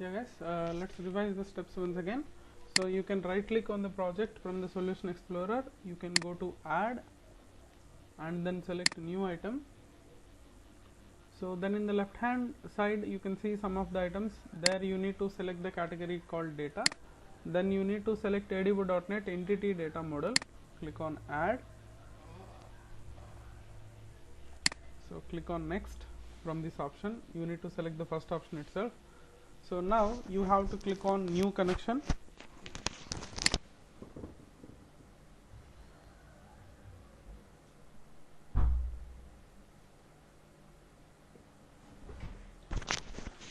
Yeah guys, let's revise the steps once again. So you can right click on the project from the solution explorer, you can go to add and then select new item. So then in the left hand side you can see some of the items. There you need to select the category called data. Then you need to select ADIBO.NET entity data model. Click on add. So click on next. From this option you need to select the first option itself. So now you have to click on new connection.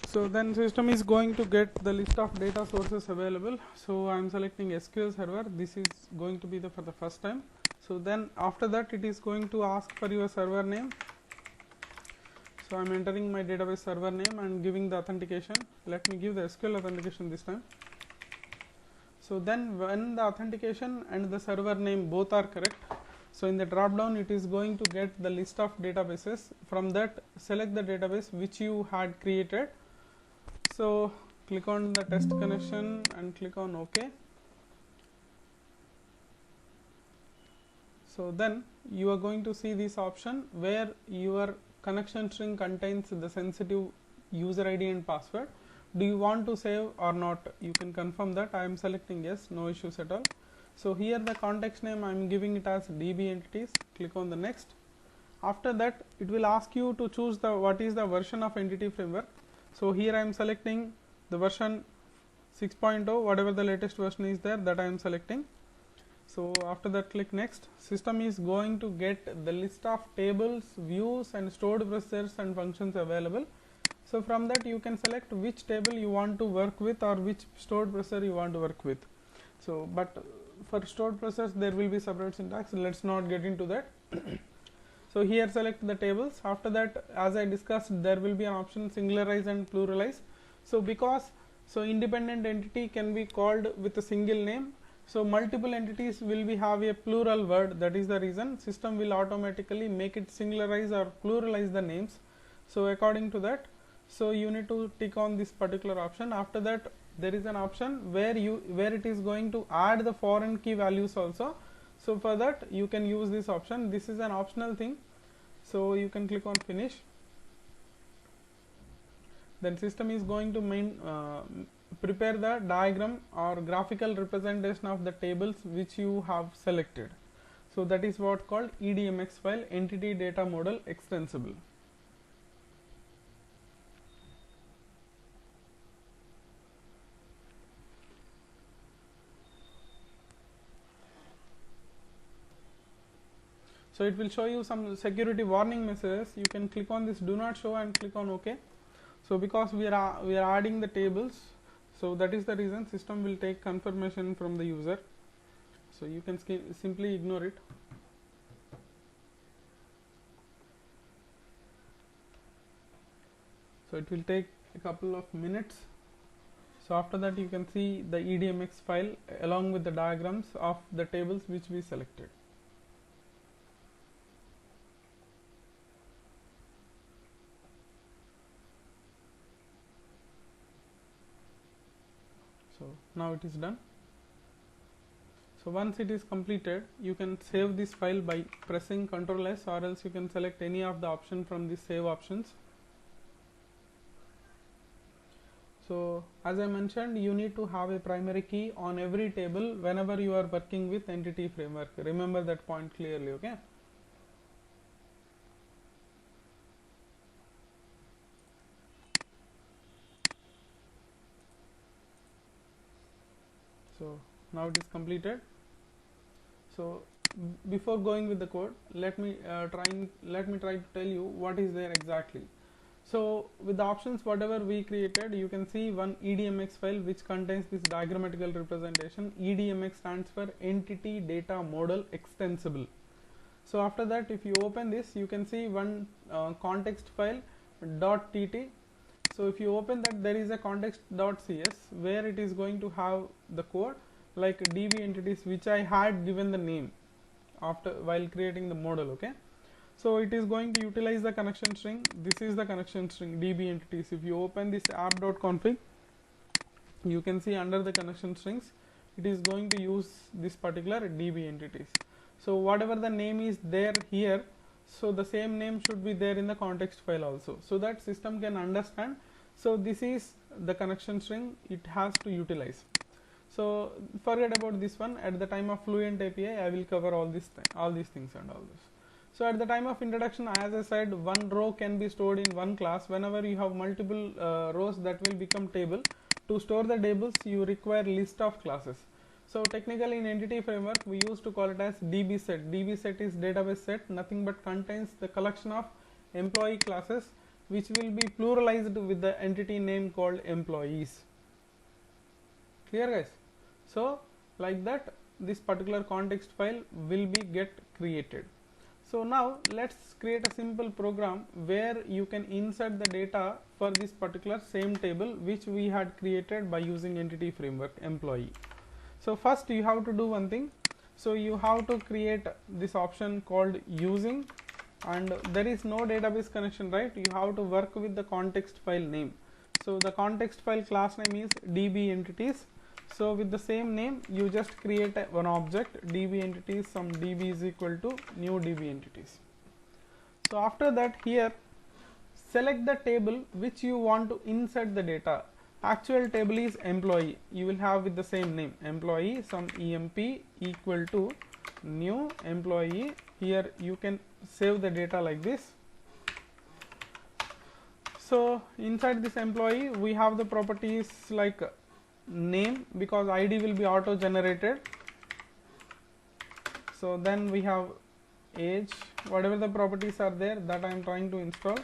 So then system is going to get the list of data sources available. So I am selecting SQL Server. This is going to be for the first time. So then after that it is going to ask for your server name. So I am entering my database server name and giving the authentication. Let me give the SQL authentication this time. So then when the authentication and the server name both are correct, so in the drop down it is going to get the list of databases. From that select the database which you had created. So click on the test connection and click on OK. So then you are going to see this option where your connection string contains the sensitive user ID and password. Do you want to save or not? You can confirm that. I am selecting yes, no issues at all. So here the context name I am giving it as DB entities. Click on the next. After that it will ask you to choose the what is the version of entity framework. So here I am selecting the version 6.0, whatever the latest version is there, that I am selecting. So after that click next. System is going to get the list of tables, views and stored procedures and functions available. So from that you can select which table you want to work with or which stored procedure you want to work with. So but for stored procedures there will be separate syntax. Let's not get into that. So here select the tables. After that, as I discussed, there will be an option singularize and pluralize. So because independent entity can be called with a single name, so multiple entities will be have a plural word. That is the reason system will automatically make it singularize or pluralize the names. So according to that, so you need to tick on this particular option. After that there is an option where it is going to add the foreign key values also. So for that you can use this option. This is an optional thing. So you can click on finish. Then system is going to prepare the diagram or graphical representation of the tables which you have selected. So that is what called EDMX file, entity data model extensible. So it will show you some security warning messages. You can click on this do not show and click on OK. So because we are adding the tables, so that is the reason system will take confirmation from the user. So you can simply ignore it. So it will take a couple of minutes. So after that you can see the EDMX file along with the diagrams of the tables which we selected. So now it is done. So once it is completed, you can save this file by pressing Ctrl S, or else you can select any of the option from the save options. So as I mentioned, you need to have a primary key on every table whenever you are working with entity framework. Remember that point clearly, okay? So now it is completed. So before going with the code, let me try to tell you what is there exactly. So with the options whatever we created, you can see one EDMX file which contains this diagrammatical representation. EDMX stands for entity data model extensible. So after that, if you open this, you can see one context file .tt. So if you open that, there is a context.cs where it is going to have the code like DB entities which I had given the name after while creating the model, okay? So it is going to utilize the connection string. This is the connection string DB entities. If you open this app.config, you can see under the connection strings it is going to use this particular db entities. So whatever the name is there here, so the same name should be there in the context file also, so that system can understand. So this is the connection string it has to utilize. So forget about this one. At the time of Fluent API I will cover all these things and all this. So at the time of introduction, as I said, one row can be stored in one class. Whenever you have multiple rows, that will become table. To store the tables you require list of classes. So technically in entity framework we used to call it as db set. Db set is database set, nothing but contains the collection of employee classes which will be pluralized with the entity name called employees. Clear guys? So like that this particular context file will be get created. So now let's create a simple program where you can insert the data for this particular same table which we had created by using entity framework employee. So first you have to do one thing. So you have to create this option called using, and there is no database connection, right? You have to work with the context file name. So the context file class name is db entities. So with the same name you just create one object db entities, some db is equal to new db entities. So after that here select the table which you want to insert the data. Actual table is employee, you will have with the same name employee, some emp equal to new employee. Here you can save the data like this. So inside this employee we have the properties like name, because id will be auto generated. So then we have age, whatever the properties are there that I am trying to install.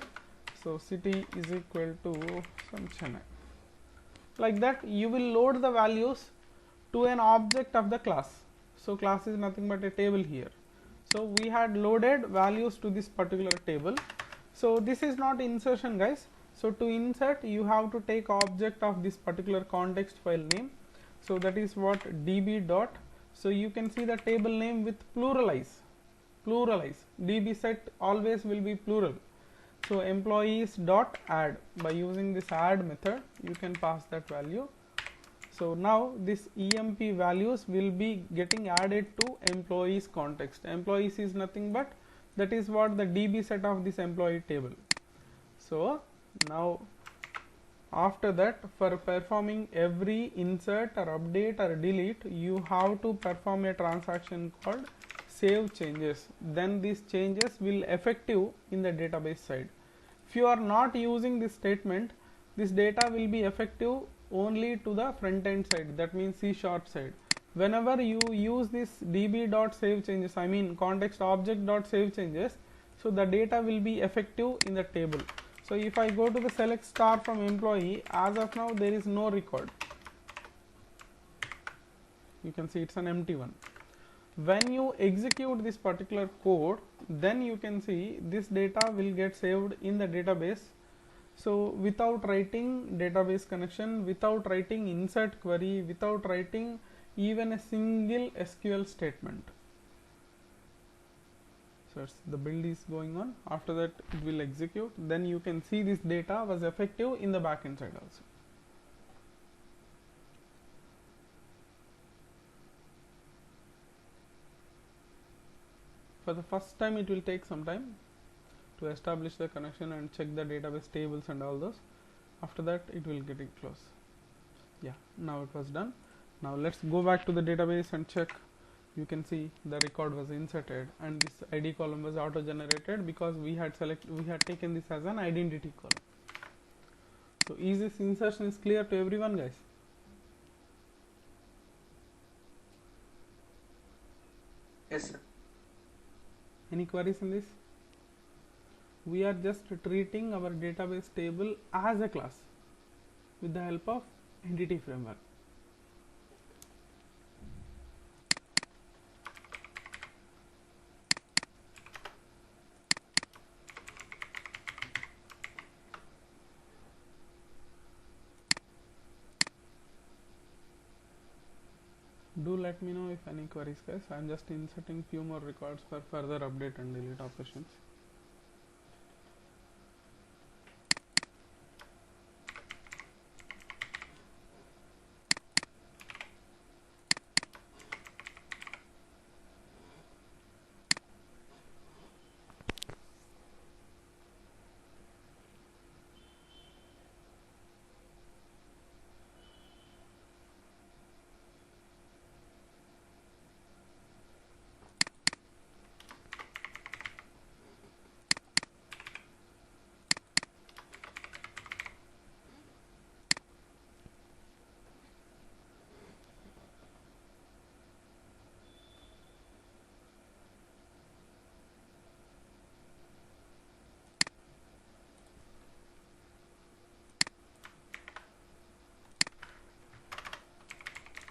So city is equal to some Chennai. Like that you will load the values to an object of the class. So class is nothing but a table here. So we had loaded values to this particular table. So this is not insertion guys. So to insert you have to take object of this particular context file name. So that is what db dot. So you can see the table name with pluralize. Db set always will be plural. So employees dot add, by using this add method you can pass that value. So now this emp values will be getting added to employees context. Employees is nothing but that is what the db set of this employee table. So now after that, for performing every insert or update or delete, you have to perform a transaction called save changes. Then these changes will effective in the database side. If you are not using this statement, this data will be effective only to the front end side, that means C# side. Whenever you use this db.save changes, I mean context object.save changes, so the data will be effective in the table. So if I go to the select star from employee, as of now there is no record. You can see it's an empty one. When you execute this particular code, then you can see this data will get saved in the database. So without writing database connection, without writing insert query, without writing even a single SQL statement. So the build is going on. After that it will execute. Then you can see this data was effective in the backend side also. For the first time it will take some time to establish the connection and check the database tables and all those. After that it will get it close. Yeah, now it was done. Now let's go back to the database and check. You can see the record was inserted and this ID column was auto generated because we had taken this as an identity column. So is this insertion is clear to everyone, guys? Yes, sir. Any queries in this? We are just treating our database table as a class with the help of entity framework. Do let me know if any queries, guys. I am just inserting few more records for further update and delete operations.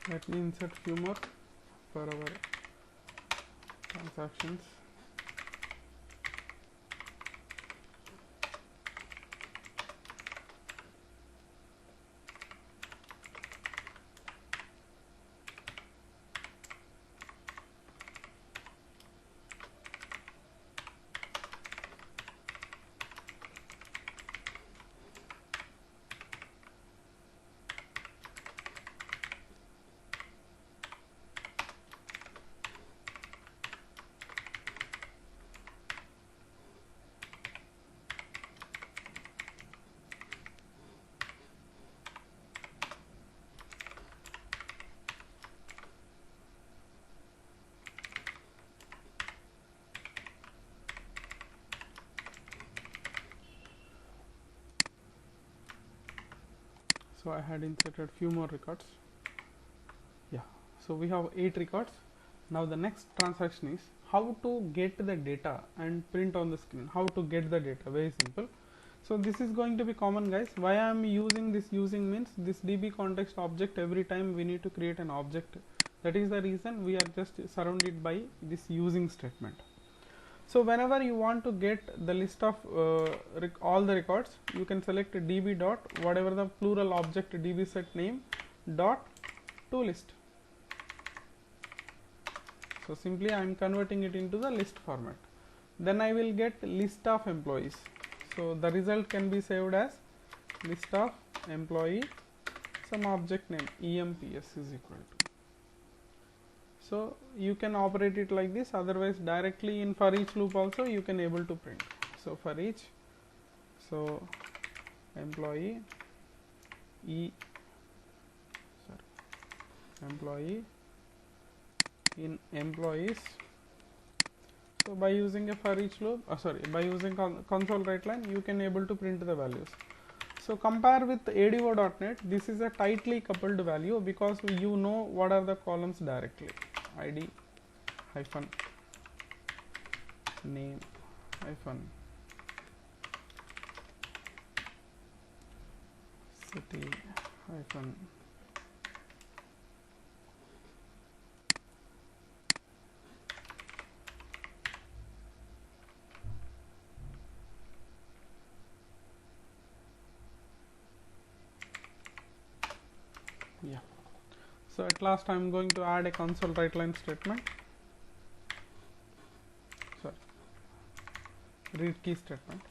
Let me insert few more for our transactions. So I had inserted few more records. Yeah, so we have 8 records. Now the next transaction is how to get the data and print on the screen. How to get the data, very simple. So this is going to be common, guys. Why I am using this using means this db context object, every time we need to create an object. That is the reason we are just surrounded by this using statement. So whenever you want to get the list of all the records, you can select db dot whatever the plural object db set name dot to list. So simply I am converting it into the list format. Then I will get list of employees. So the result can be saved as list of employee, some object name emps is equal to. So you can operate it like this. Otherwise directly in for each loop also you can able to print. So for each, so employee employee in employees. So by using a for each loop, by using console write line, you can able to print the values. So compare with ADO.NET, this is a tightly coupled value because you know what are the columns directly. ID hyphen name hyphen city hyphen yeah. So at last I am going to add a console write line statement, read key statement.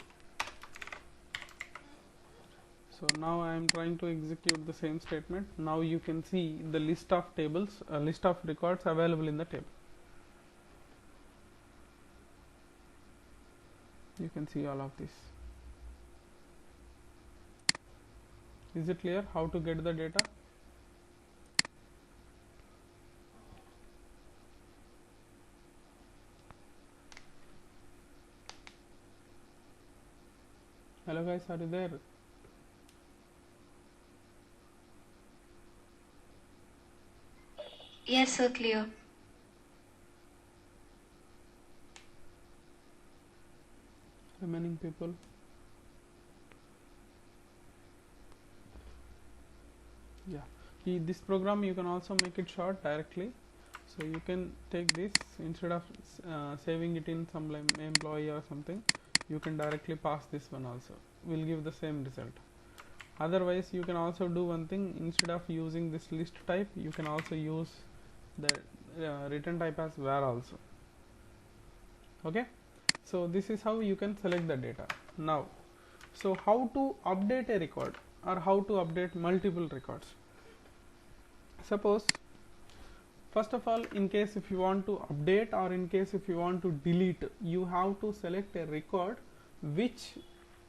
So now I am trying to execute the same statement. Now you can see the list of tables, list of records available in the table. You can see all of this. Is it clear how to get the data? Hello guys, are you there? Yes, sir, clear. Remaining people. Yeah, this program you can also make it short directly. So you can take this instead of saving it in some employee or something, you can directly pass this one also, will give the same result. Otherwise you can also do one thing, instead of using this list type, you can also use the return type as var also. Okay, so this is how you can select the data. Now, so how to update a record or how to update multiple records? Suppose, first of all, in case if you want to update or in case if you want to delete, you have to select a record which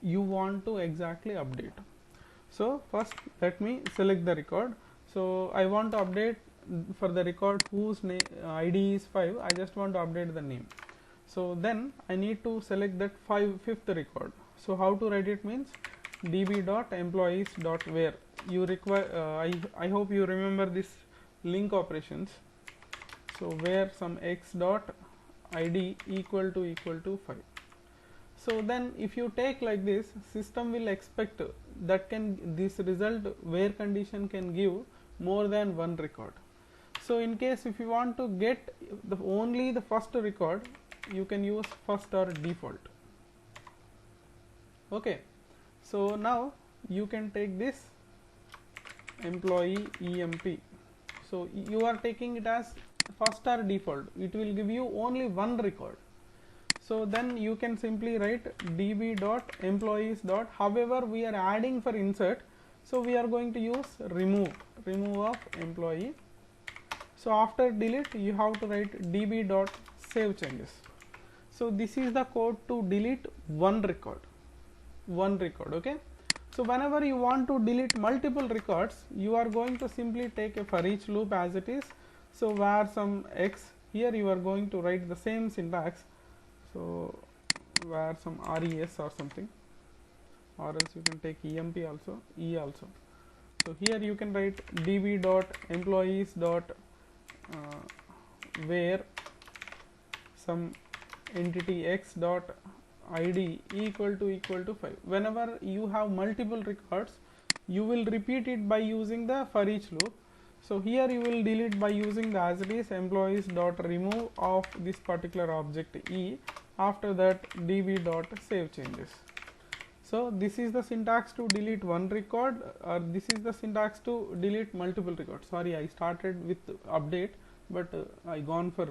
you want to exactly update. So first let me select the record. So I want to update for the record whose ID is 5. I just want to update the name. So then I need to select that fifth record. So how to write it means db.employees.where. You require I hope you remember this link operations. So where some x dot id equal to 5. So then if you take like this, system will expect that this result where condition can give more than one record. So in case if you want to get only the first record, you can use first or default. Okay, so now you can take this employee emp. So you are taking it as first or default, it will give you only one record. So then you can simply write db dot employees dot, however we are adding for insert, so we are going to use remove of employee. So after delete you have to write db dot save changes. So this is the code to delete one record. Okay. So whenever you want to delete multiple records, you are going to simply take a for each loop as it is. So where some x, here you are going to write the same syntax. So where some res or something, or else you can take emp also, e also. So here you can write db dot employees dot where some entity x dot id equal to 5. Whenever you have multiple records, you will repeat it by using the for each loop. So here you will delete by using the as it is employees dot remove of this particular object e. After that db dot save changes. So this is the syntax to delete one record, or this is the syntax to delete multiple records. Sorry, I started with update, but I gone for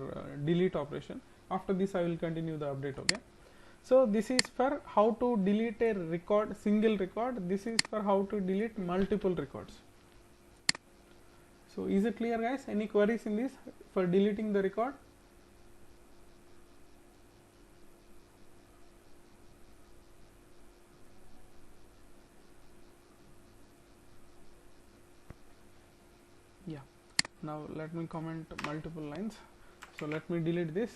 delete operation. After this I will continue the update. Okay, so this is for how to delete a record, single record. This is for how to delete multiple records. So is it clear, guys? Any queries in this for deleting the record? Yeah, now let me comment multiple lines. So let me delete this.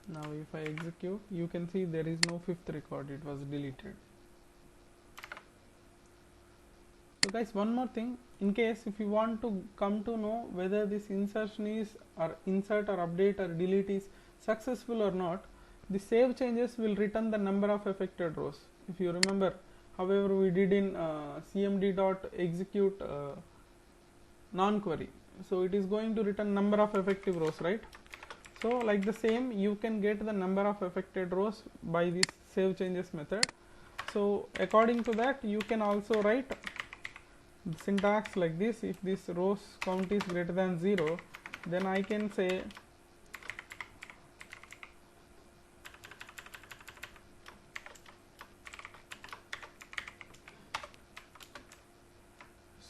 Now if I execute, you can see there is no fifth record, it was deleted. So guys, one more thing, in case if you want to come to know whether this insertion is, or insert or update or delete is successful or not, the save changes will return the number of affected rows. If you remember, however we did in cmd.execute non-query, so it is going to return number of effective rows, right? So like the same, you can get the number of affected rows by this save changes method. So according to that, you can also write the syntax like this: if this rows count is greater than 0, then I can say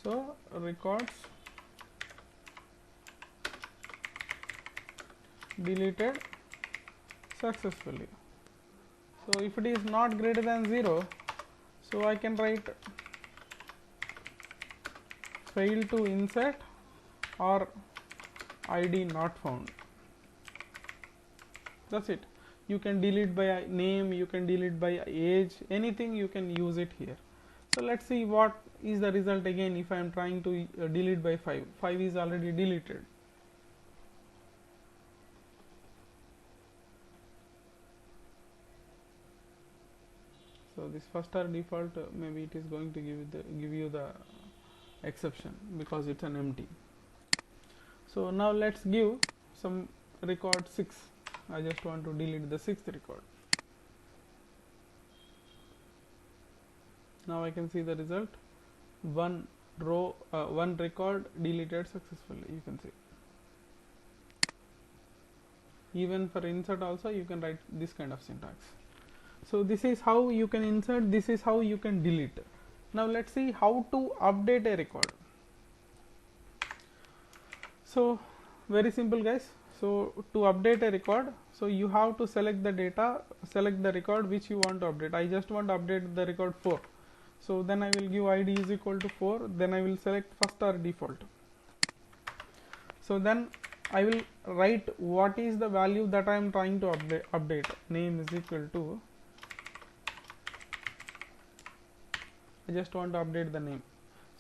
so records deleted successfully. So if it is not greater than 0, so I can write fail to insert or id not found. That's it. You can delete by name, you can delete by age, anything you can use it here. So let's see what is the result again if I am trying to delete by 5. 5 is already deleted. So this first or default, maybe it is going to give you the exception because it's an empty. So now let's give some record 6. I just want to delete the 6th record. Now I can see the result: one record deleted successfully. You can see. Even for insert also you can write this kind of syntax. So this is how you can insert, this is how you can delete. Now let's see how to update a record. So very simple, guys. So to update a record, so you have to select the data, select the record which you want to update. I just want to update the record 4. So then I will give id is equal to 4, then I will select first or default. So then I will write what is the value that I am trying to update. Name is equal to, I just want to update the name.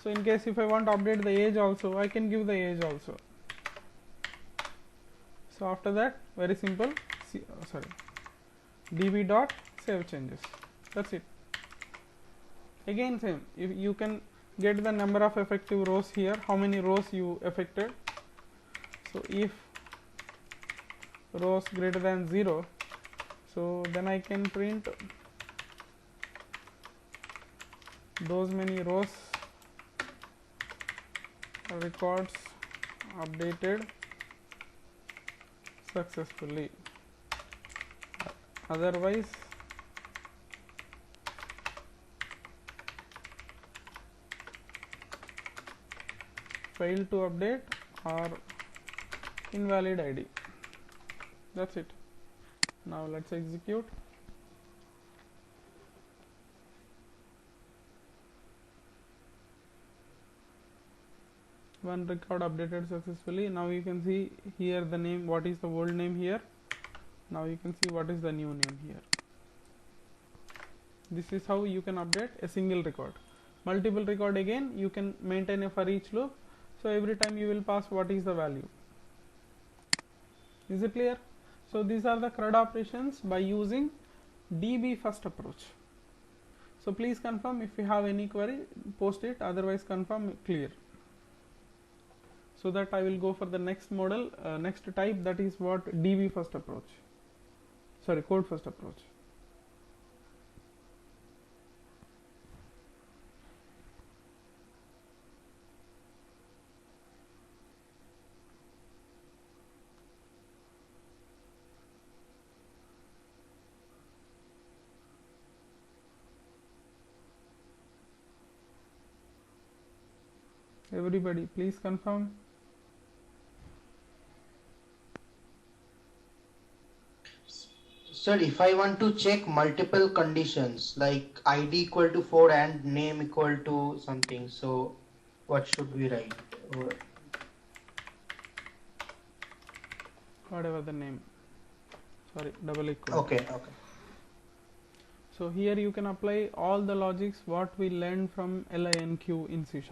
So in case if I want to update the age also, I can give the age also. So after that, very simple, db dot save changes. That's it. Again same, if you can get the number of effective rows here, how many rows you affected. So if rows greater than 0, so then I can print those many rows records updated successfully, otherwise failed to update or invalid ID. That's it. Now let's execute. One record updated successfully. Now you can see here the name, what is the old name here. Now you can see what is the new name here. This is how you can update a single record. Multiple record, again you can maintain a for each loop, so every time you will pass what is the value. Is it clear? So these are the CRUD operations by using DB first approach. So please confirm if you have any query, post it, otherwise confirm clear. So that I will go for the next model, next type, that is what DB first approach, sorry, code first approach. Everybody please confirm. Sir, if I want to check multiple conditions like ID equal to 4 and name equal to something, so what should we write? Whatever the name, sorry, double equal. Okay. So here you can apply all the logics what we learned from LINQ in C#.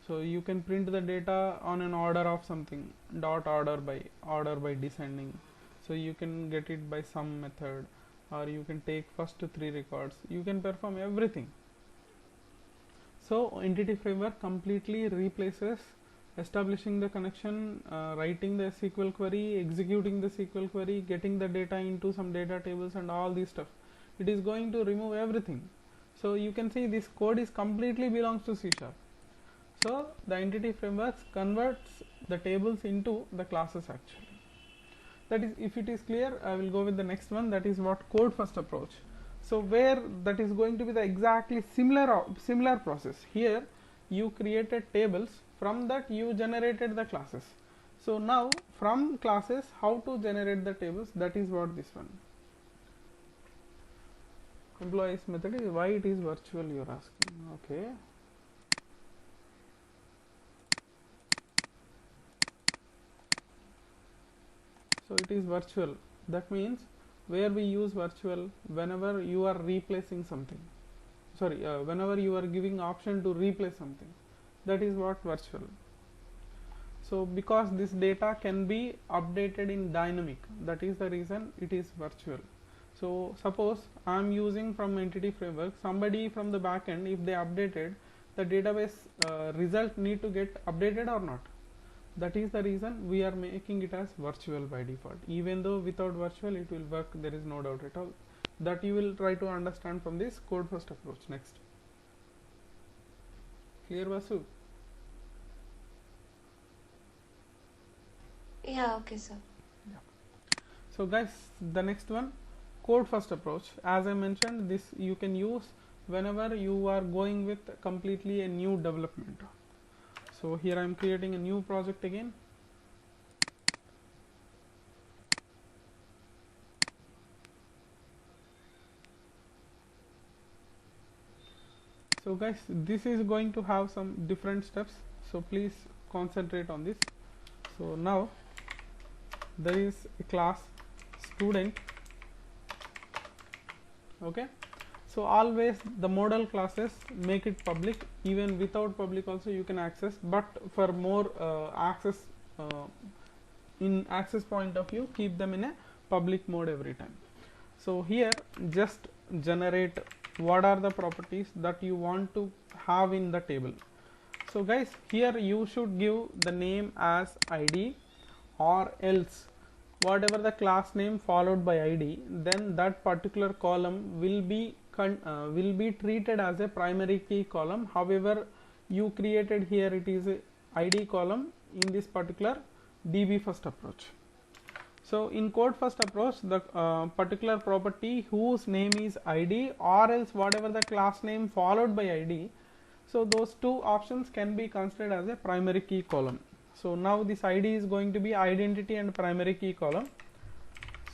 So you can print the data on an order of something, dot order by descending. So you can get it by some method, or you can take first 3 records. You can perform everything. So Entity Framework completely replaces establishing the connection, writing the SQL query, executing the SQL query, getting the data into some data tables and all this stuff. It is going to remove everything. So you can see this code is completely belongs to C#. So the Entity Framework converts the tables into the classes actually. That is, if it is clear, I will go with the next one, that is what code first approach. So where that is going to be the exactly similar process. Here you created tables, from that you generated the classes. So now from classes how to generate the tables, that is what this one. Employees method is why it is virtual, you are asking. Okay. So it is virtual. That means where we use virtual whenever you are replacing something. Sorry, whenever you are giving option to replace something. That is what virtual. So because this data can be updated in dynamic, that is the reason it is virtual. So suppose I am using from Entity Framework, somebody from the backend, if they updated, the database result need to get updated or not. That is the reason we are making it as virtual by default. Even though without virtual it will work, there is no doubt at all. That you will try to understand from this code first approach next. Clear, Vasu? Yeah, okay, sir. Yeah. So guys, the next one, code first approach. As I mentioned, this you can use whenever you are going with completely a new development. So here I am creating a new project again. So guys, this is going to have some different steps, so please concentrate on this. So now there is a class student. Okay, so always the model classes make it public, even without public also you can access, but for more access in access point of view, keep them in a public mode every time. So here just generate what are the properties that you want to have in the table. So guys, here you should give the name as ID, or else whatever the class name followed by ID, then that particular column will be treated as a primary key column. However, you created here it is a ID column in this particular DB first approach. So in code first approach, the particular property whose name is ID, or else whatever the class name followed by ID, so those two options can be considered as a primary key column. So now this ID is going to be identity and primary key column.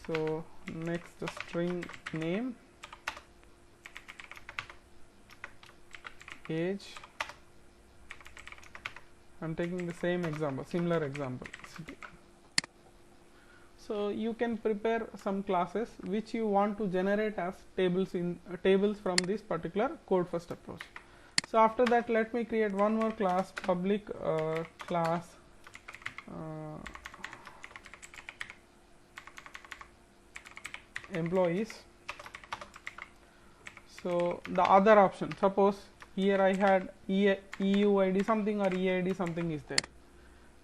So next string name, age, I'm taking the same example, similar example, city. So you can prepare some classes which you want to generate as tables from this particular code first approach. So after that, let me create one more class, public class employees. So the other option, suppose here I had EUID something or EID something is there.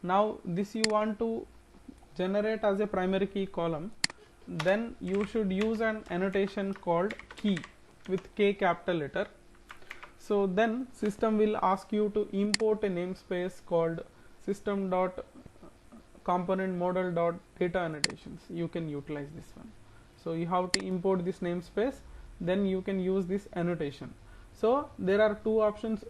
Now this you want to generate as a primary key column, then you should use an annotation called key with K capital letter. So then system will ask you to import a namespace called system.component.model.data annotations. You can utilize this one. So you have to import this namespace, then you can use this annotation. So there are two options,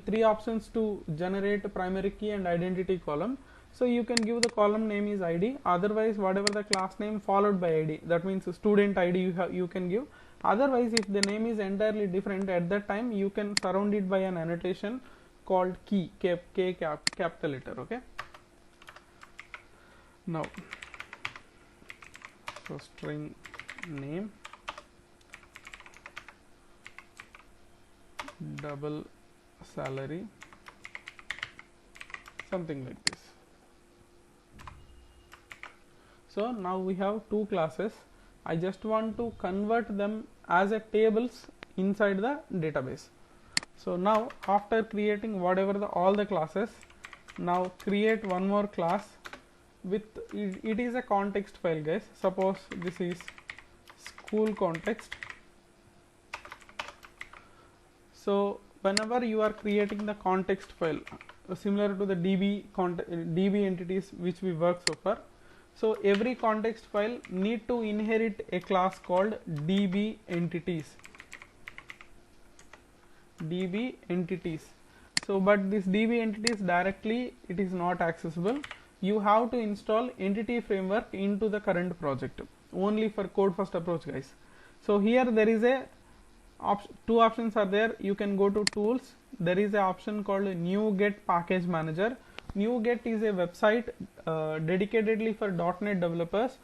three options to generate a primary key and identity column. So you can give the column name is ID, otherwise whatever the class name followed by ID, that means student ID you can give. Otherwise, if the name is entirely different, at that time you can surround it by an annotation called key, K capital letter. Okay. Now, so string name, double salary, something like this. So now we have two classes. I just want to convert them as a tables inside the database. So now after creating whatever all the classes, now create one more class with it is a context file, guys. Suppose this is school context. So whenever you are creating the context file, similar to the DB entities which we worked so far, so every context file need to inherit a class called DB entities. DB entities. So but this DB entities directly it is not accessible. You have to install entity framework into the current project only for code first approach, guys. So here there is a two options are there. You can go to tools. There is an option called NuGet package manager. NuGet is a website dedicatedly for .NET developers.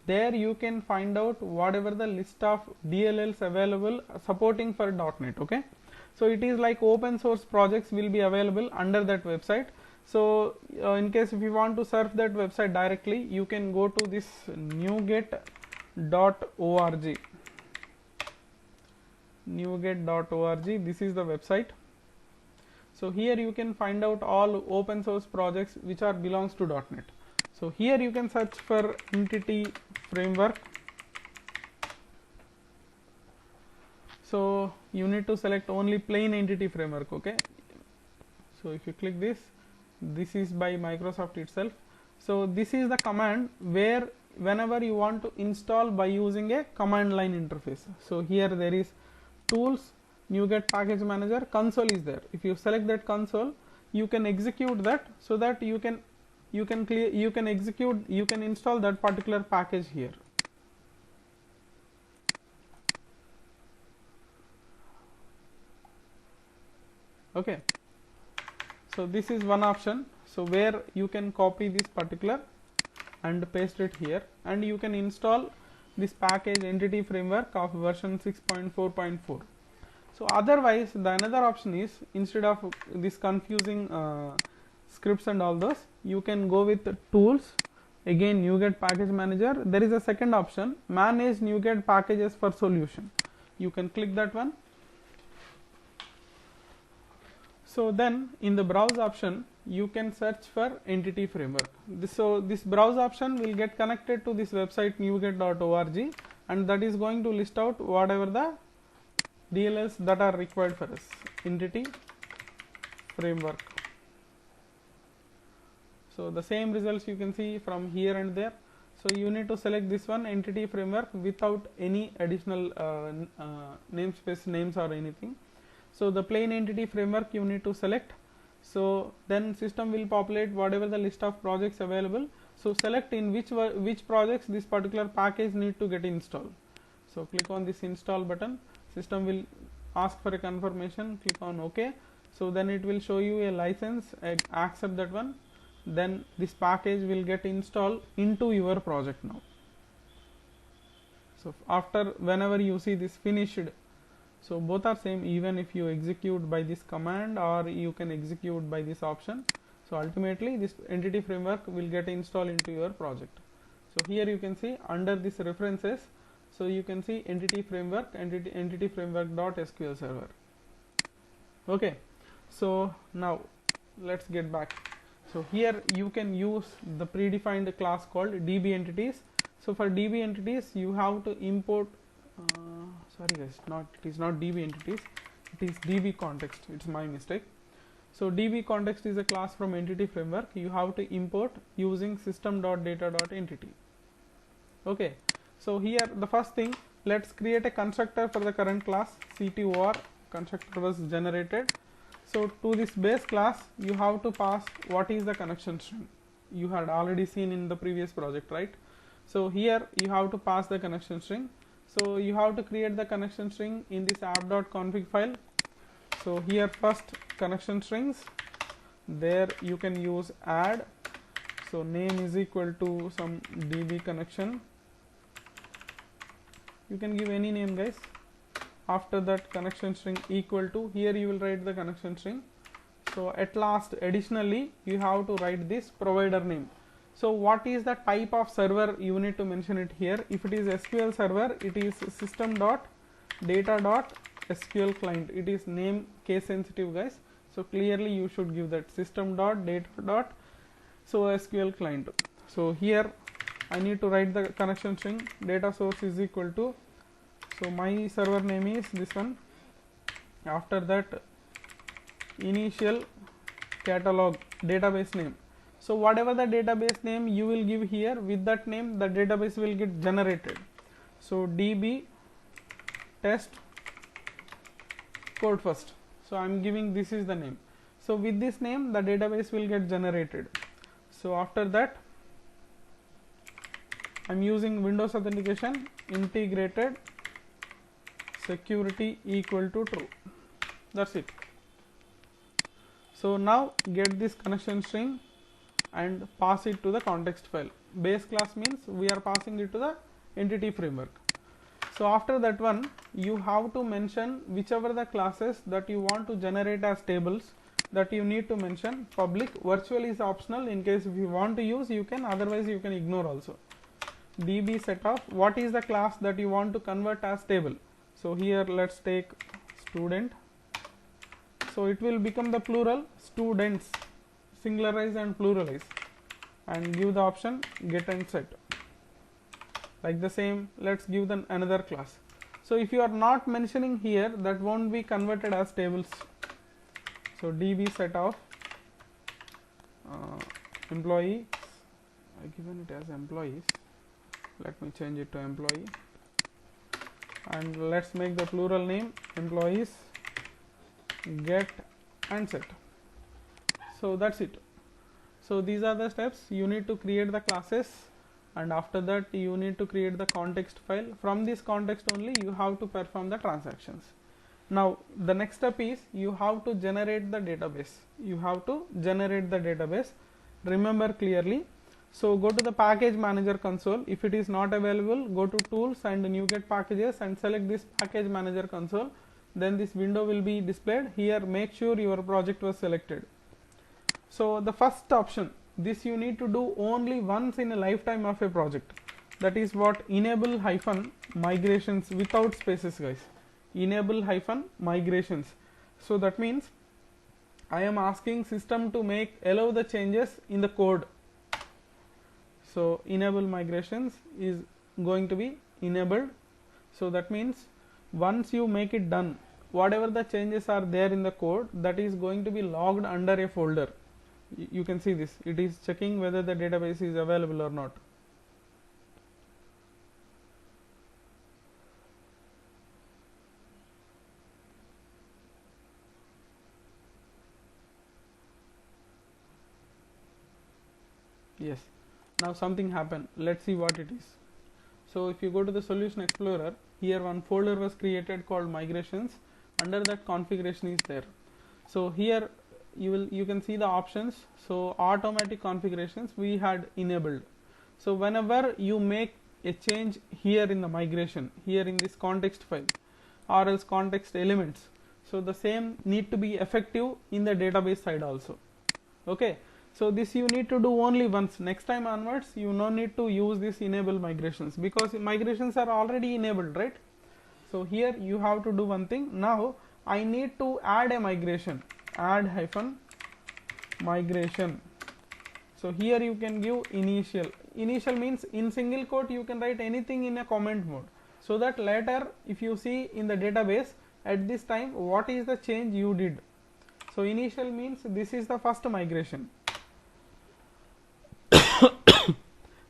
There you can find out whatever the list of DLLs available supporting for .NET. Okay, so it is like open source projects will be available under that website. So in case if you want to surf that website directly, you can go to this NuGet.org. NuGet.org. This is the website. So here you can find out all open source projects which are belongs to .NET. So here you can search for entity framework. So you need to select only plain entity framework. Okay. So if you click this, this is by Microsoft itself. So this is the command where whenever you want to install by using a command line interface. So here there is tools, NuGet package manager, console is there. If you select that console, you can execute that, so that you can install that particular package here. Okay, so this is one option. So where you can copy this particular and paste it here, and you can install this package entity framework of version 6.4.4. So otherwise the another option is, instead of this confusing scripts and all those, you can go with tools, again NuGet package manager, there is a second option, manage NuGet packages for solution. You can click that one. So then in the browse option you can search for entity framework. This browse option will get connected to this website nuget.org, and that is going to list out whatever the DLLs that are required for us. Entity framework. So the same results you can see from here and there. So you need to select this one, entity framework, without any additional namespace names or anything. So the plain entity framework you need to select. So then system will populate whatever the list of projects available. So select in which projects this particular package need to get installed. So click on this install button. System will ask for a confirmation. Click on OK. So then it will show you a license. Accept that one. Then this package will get installed into your project now. So after, whenever you see this finished, so both are same, even if you execute by this command or you can execute by this option. So ultimately this entity framework will get installed into your project. So here you can see under this references, so you can see entity framework, entity framework.sql server. Okay, so now let's get back. So here you can use the predefined class called DB entities. So for DB entities you have to import sorry guys, it is not DB entities, it is DB context. It's my mistake. So DB context is a class from entity framework. You have to import using system.data.entity. Okay, so here the first thing, let's create a constructor for the current class. CTOR constructor was generated. So to this base class you have to pass what is the connection string. You had already seen in the previous project, right? So here you have to pass the connection string. So you have to create the connection string in this app.config file. So here first connection strings, there you can use add. So name is equal to some DB connection. You can give any name guys. After that connection string equal to, here you will write the connection string. So at last additionally you have to write this provider name. So what is the type of server, you need to mention it here. If it is SQL server, it is system.data.sql client. It is name case sensitive guys. So clearly you should give that system.data.SQL client. So here I need to write the connection string, data source is equal to, so my server name is this one. After that initial catalog database name. So whatever the database name you will give here, with that name the database will get generated. So DB test code first. So I am giving this is the name. So with this name the database will get generated. So after that I am using Windows authentication, integrated security equal to true. That's it. So now get this connection string and pass it to the context file. Base class means we are passing it to the entity framework. So after that one you have to mention whichever the classes that you want to generate as tables, that you need to mention. Public, virtual is optional, in case if you want to use you can, otherwise you can ignore also. DB set of what is the class that you want to convert as table. So here let's take student. So it will become the plural students, singularize and pluralize, and give the option get and set. Like the same, let's give them another class. So if you are not mentioning here, that won't be converted as tables. So DB set of employee, I given it as employees, let me change it to employee, and let's make the plural name employees, get and set. So that's it. So these are the steps. You need to create the classes, and after that you need to create the context file. From this context only you have to perform the transactions. Now the next step is you have to generate the database. Remember clearly. So go to the package manager console. If it is not available, go to tools and NuGet packages and select this package manager console. Then this window will be displayed. Here make sure your project was selected. So the first option, this you need to do only once in a lifetime of a project. That is what enable hyphen migrations without spaces, guys. Enable hyphen migrations. So that means I am asking system to allow the changes in the code. So enable migrations is going to be enabled. So that means once you make it done, whatever the changes are there in the code, that is going to be logged under a folder. You can see this, it is checking whether the database is available or not. Yes, now something happened. Let's see what it is. So if you go to the solution explorer, here one folder was created called migrations. Under that configuration is there. So here you can see the options. So automatic configurations we had enabled. So whenever you make a change here in the migration, here in this context file or else context elements, so the same need to be effective in the database side also. Okay, so this you need to do only once. Next time onwards you no need to use this enable migrations, because migrations are already enabled, right? So here you have to do one thing. Now I need to add a migration, add hyphen migration. So here you can give initial. Initial means in single quote you can write anything in a comment mode, so that later if you see in the database at this time what is the change you did. So initial means this is the first migration.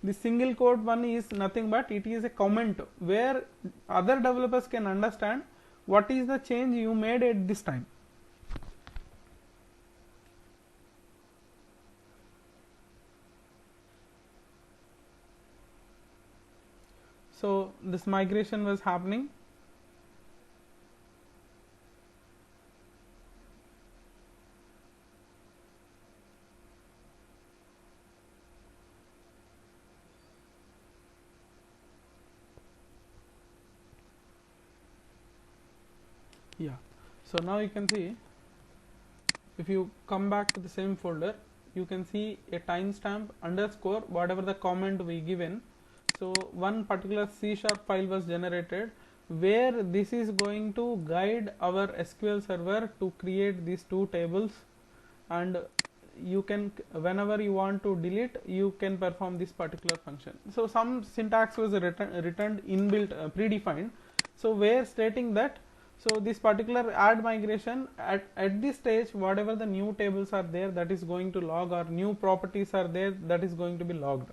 The single quote one is nothing but it is a comment where other developers can understand what is the change you made at this time. So this migration was happening. Yeah, so now you can see, if you come back to the same folder, you can see a timestamp underscore whatever the comment we given. So one particular C# file was generated where this is going to guide our SQL server to create these two tables, and you can, whenever you want to delete, you can perform this particular function. So some syntax was returned inbuilt predefined, so where stating that, so this particular add migration at this stage whatever the new tables are there, that is going to log, or new properties are there, that is going to be logged.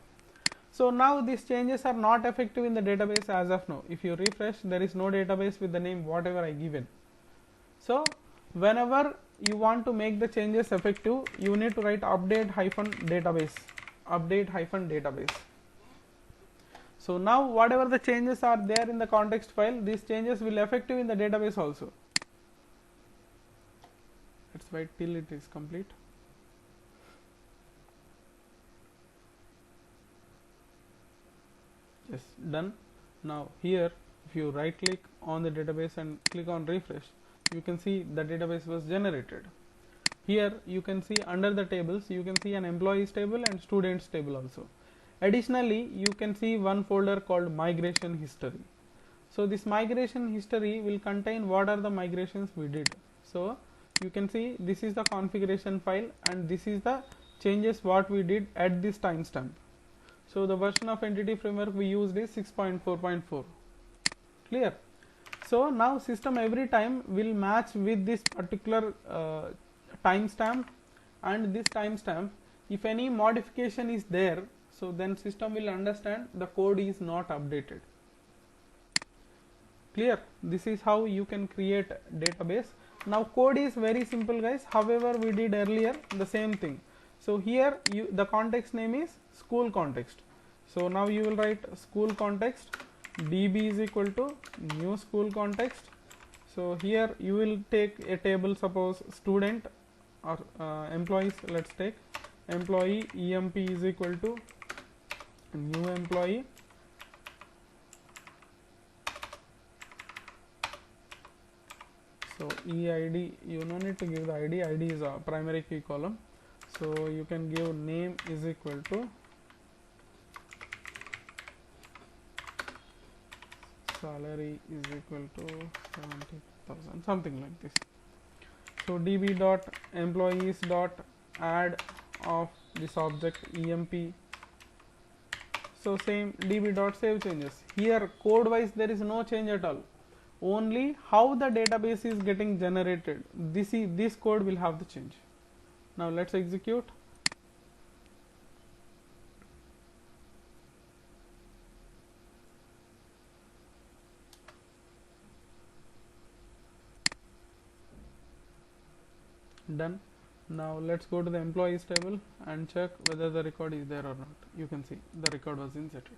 So now these changes are not effective in the database as of now. If you refresh, there is no database with the name whatever I given. So whenever you want to make the changes effective, you need to write update hyphen database, update hyphen database. So now whatever the changes are there in the context file, these changes will effective in the database also. Let's wait till it is complete. Yes, done. Now here if you right click on the database and click on refresh, you can see the database was generated. Here you can see under the tables, you can see an employees table and students table also. Additionally, you can see one folder called migration history. So this migration history will contain what are the migrations we did. So you can see this is the configuration file and this is the changes what we did at this timestamp. So the version of entity framework we used is 6.4.4. Clear? So now system every time will match with this particular timestamp, and this timestamp, if any modification is there, so then system will understand the code is not updated. Clear? This is how you can create database. Now code is very simple, guys. However, we did earlier the same thing. So here the context name is school context. So now you will write school context, db is equal to new school context. So here you will take a table, suppose student or employees. Let's take employee, emp is equal to new employee. So eid, you no need to give the id is a primary key column. So you can give name is equal to salary is equal to 70,000, something like this. So db dot employees dot add of this object emp. So same db dot save changes. Here code wise there is no change at all. Only how the database is getting generated. This code will have the change. Now let's execute. Done. Now let's go to the employees table and check whether the record is there or not. You can see the record was inserted.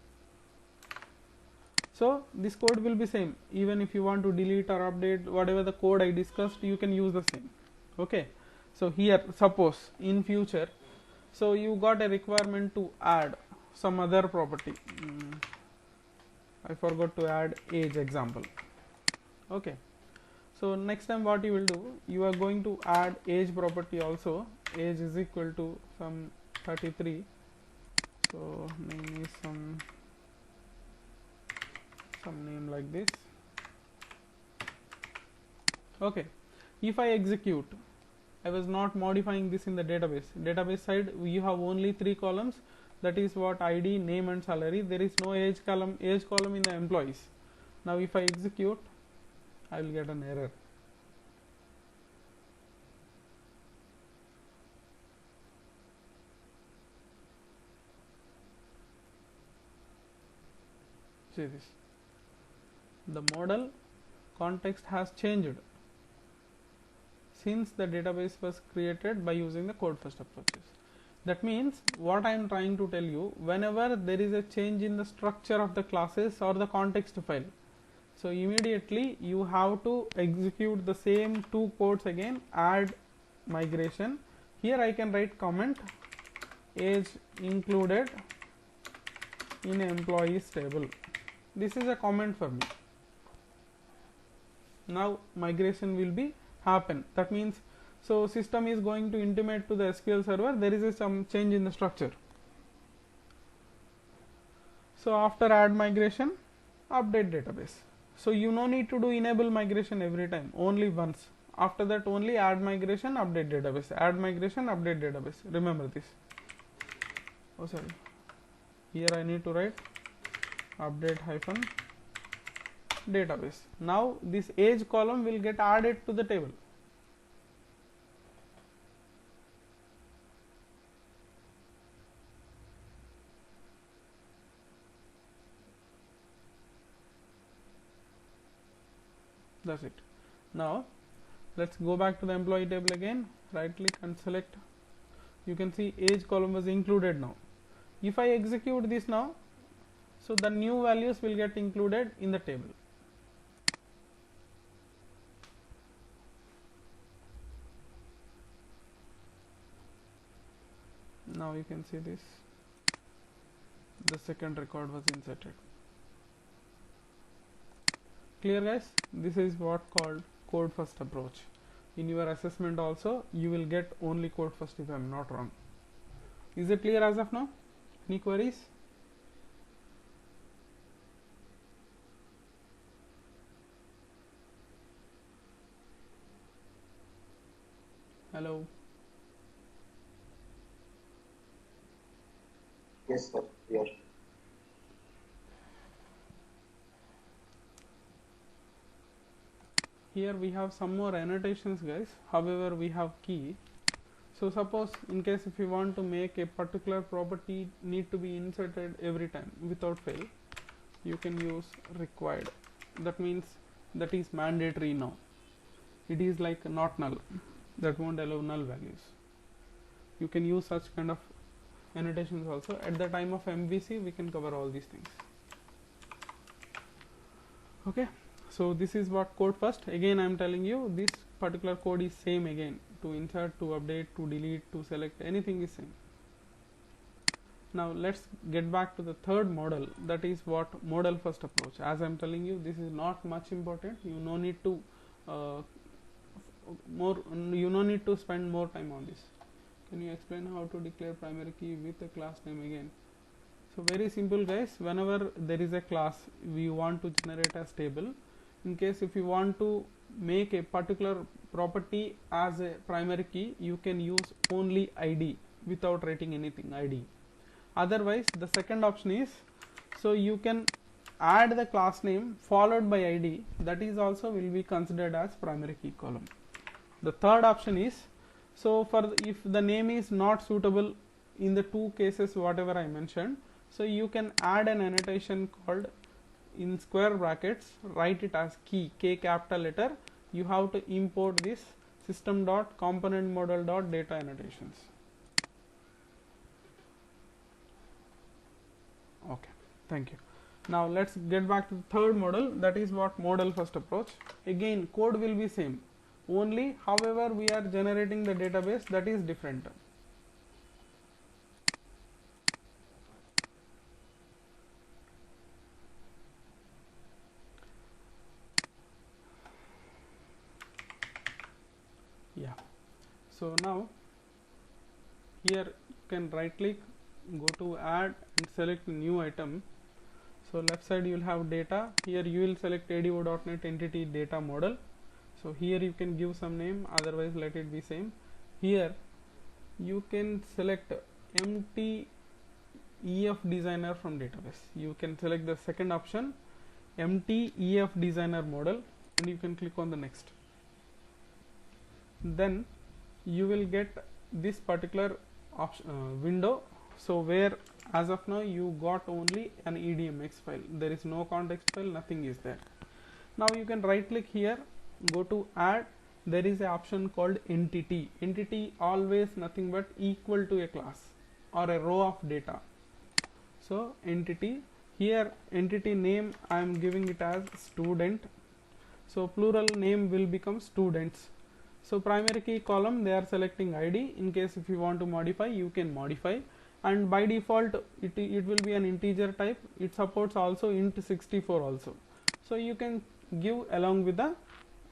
So this code will be same. Even if you want to delete or update whatever the code I discussed, you can use the same. Okay. So here suppose in future, so you got a requirement to add some other property. I forgot to add age example. Okay. So next time what you will do, you are going to add age property also. Age is equal to some 33. So name is some name like this. Okay. If I execute, I was not modifying this in the database side. You have only 3 columns, that is what ID, name and salary. There is no age column in the employees. Now if I execute, I will get an error. See this. The model context has changed since the database was created by using the code first approaches. That means what I am trying to tell you, whenever there is a change in the structure of the classes or the context file, so immediately you have to execute the same 2 codes again, add migration. Here I can write comment age included in employees table. This is a comment for me. Now migration will be happen. That means so system is going to intimate to the SQL server there is some change in the structure. So after add migration, update database. So you no need to do enable migration every time, only once. After that only add migration, update database, add migration, update database. Remember this. Oh sorry, here I need to write update hyphen database. Now this age column will get added to the table. That's it. Now let's go back to the employee table again, right click and select. You can see age column was included now. If I execute this now, so the new values will get included in the table. Now you can see this, the second record was inserted. Clear guys? This is what called code first approach. In your assessment also you will get only code first if I am not wrong. Is it clear as of now? Any queries? Hello. Yes, sir. Yes. Here we have some more annotations guys, however we have key. So suppose in case if you want to make a particular property need to be inserted every time without fail, you can use required. That means that is mandatory now. It is like not null, that won't allow null values. You can use such kind of annotations also. At the time of MVC we can cover all these things. Okay. So this is what code first. Again I am telling you this particular code is same again, to insert, to update, to delete, to select, anything is same. Now let's get back to the third model, that is what model first approach. As I am telling you, this is not much important. You no need to spend more time on this. Can you explain how to declare primary key with a class name again? So very simple guys, whenever there is a class we want to generate as table, in case if you want to make a particular property as a primary key, you can use only id without writing anything id. Otherwise the second option is, so you can add the class name followed by id, that is also will be considered as primary key column. The third option is, so for if the name is not suitable in the two cases whatever I mentioned, so you can add an annotation called in square brackets, write it as key, K capital letter. You have to import this system.componentModel.data annotations. Okay, thank you. Now let's get back to the third model, that is what model first approach. Again code will be same, only however we are generating the database, that is different. Yeah, so now here you can right click, go to add and select new item. So left side you will have data, here you will select ADO.NET entity data model. So here you can give some name, otherwise let it be same. Here you can select empty EF designer from database. You can select the second option, empty EF designer model, and you can click on the next. Then you will get this particular option, window. So where as of now you got only an EDMX file, there is no context file, nothing is there. Now you can right click here, go to add, there is an option called entity. Entity always nothing but equal to a class or a row of data. So entity, here entity name I am giving it as student, so plural name will become students. So primary key column they are selecting id, in case if you want to modify you can modify, and by default it will be an integer type. It supports also int 64 also, so you can give along with the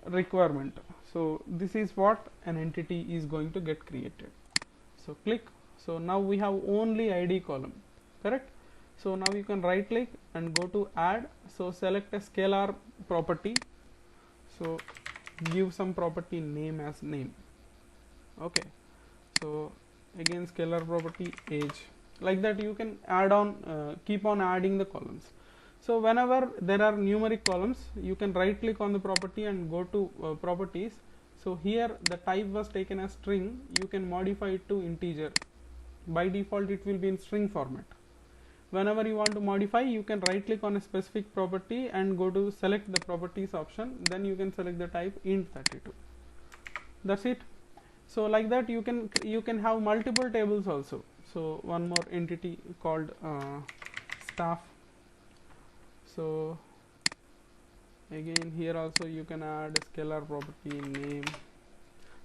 requirement. So this is what an entity is going to get created. So click, so now we have only id column, correct? So now you can right click and go to add, so select a scalar property, so give some property name as name. Okay, so again scalar property age, like that you can add on, keep on adding the columns. So whenever there are numeric columns, you can right click on the property and go to properties. So here the type was taken as string, you can modify it to integer. By default it will be in string format. Whenever you want to modify, you can right click on a specific property and go to select the properties option, then you can select the type int 32. That's it. So like that you can have multiple tables also. So one more entity called staff. So again here also you can add a scalar property name,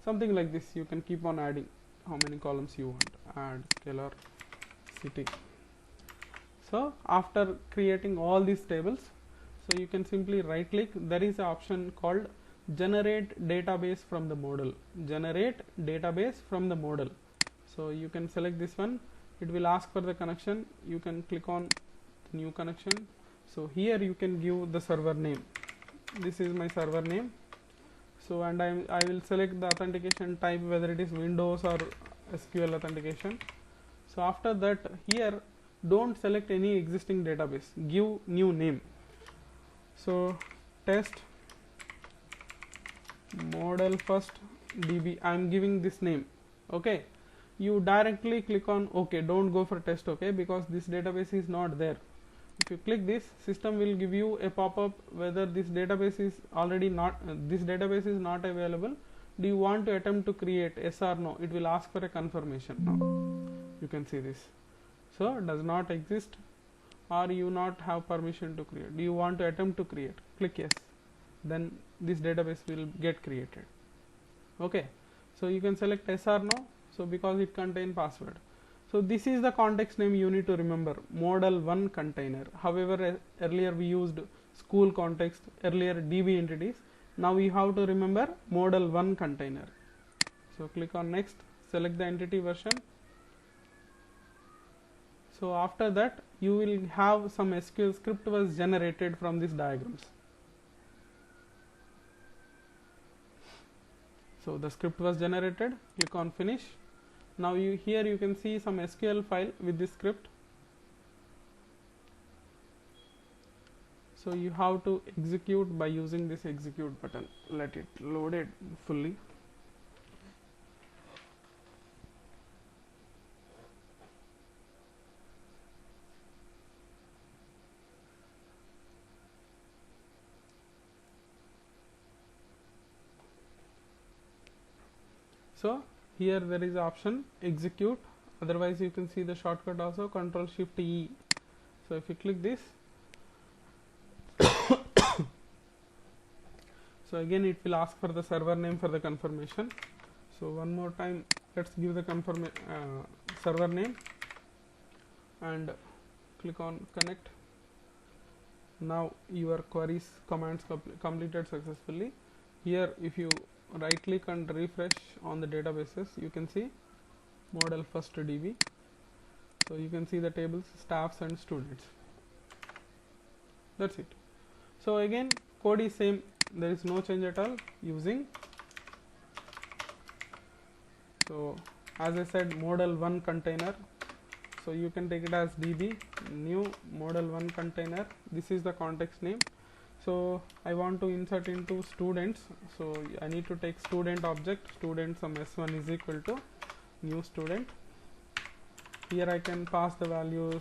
something like this. You can keep on adding how many columns you want. Add scalar city. So after creating all these tables, so you can simply right click, there is an option called generate database from the model. Generate database from the model. So you can select this one, it will ask for the connection, you can click on new connection. So here you can give the server name, this is my server name. So and I will select the authentication type, whether it is Windows or SQL authentication. So after that, here don't select any existing database, give new name. So test model first db, I am giving this name. Okay, you directly click on OK, don't go for test, okay, because this database is not there. If you click this, system will give you a pop-up whether this database is already not, this database is not available. Do you want to attempt to create, yes or no? It will ask for a confirmation. Now you can see this, so does not exist, or you not have permission to create. Do you want to attempt to create? Click yes, then this database will get created. Okay, so you can select yes or no, so because it contains password. So this is the context name you need to remember, model 1 container. However, earlier we used school context, earlier DB entities. Now we have to remember model 1 container. So click on next, select the entity version. So after that you will have some SQL script was generated from these diagrams. So the script was generated, click on finish. Now here you can see some SQL file with this script. So you have to execute by using this execute button. Let it load it fully. So here there is option execute, otherwise you can see the shortcut also Control Shift E. So if you click this, so again it will ask for the server name for the confirmation. So one more time, let's give the server name and click on connect. Now your queries commands completed successfully. Here if you right click and refresh on the databases, you can see model first DB. So you can see the tables, staffs and students. That's it. So again code is same, there is no change at all using. So as I said, model 1 container, so you can take it as DB new model 1 container. This is the context name. So I want to insert into students, so I need to take student object, student some s1 is equal to new student. Here I can pass the values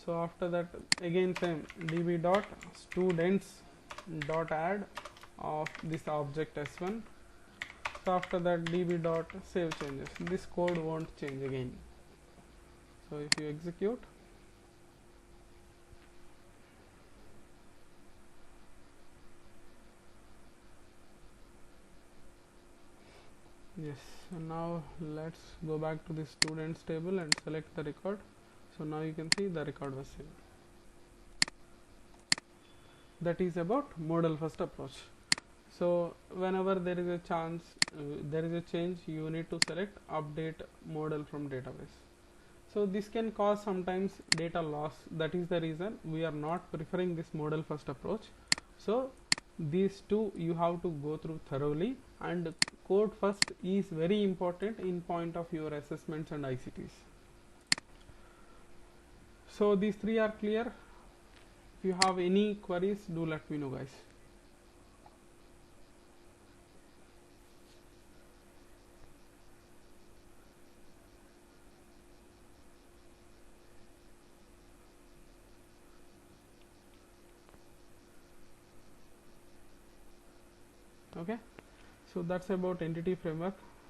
so after that again same db dot students dot add of this object s1. So after that db dot save changes. This code won't change again. So if you execute, yes, and now let's go back to the students table and select the record. So now you can see the record was saved. That is about model first approach. So whenever there is a chance, there is a change, you need to select update model from database. So this can cause sometimes data loss. That is the reason we are not preferring this model first approach. So these two you have to go through thoroughly, and code first is very important in point of your assessments and ICTs. So these three are clear. If you have any queries, do let me know, guys. Okay, so that's about entity framework.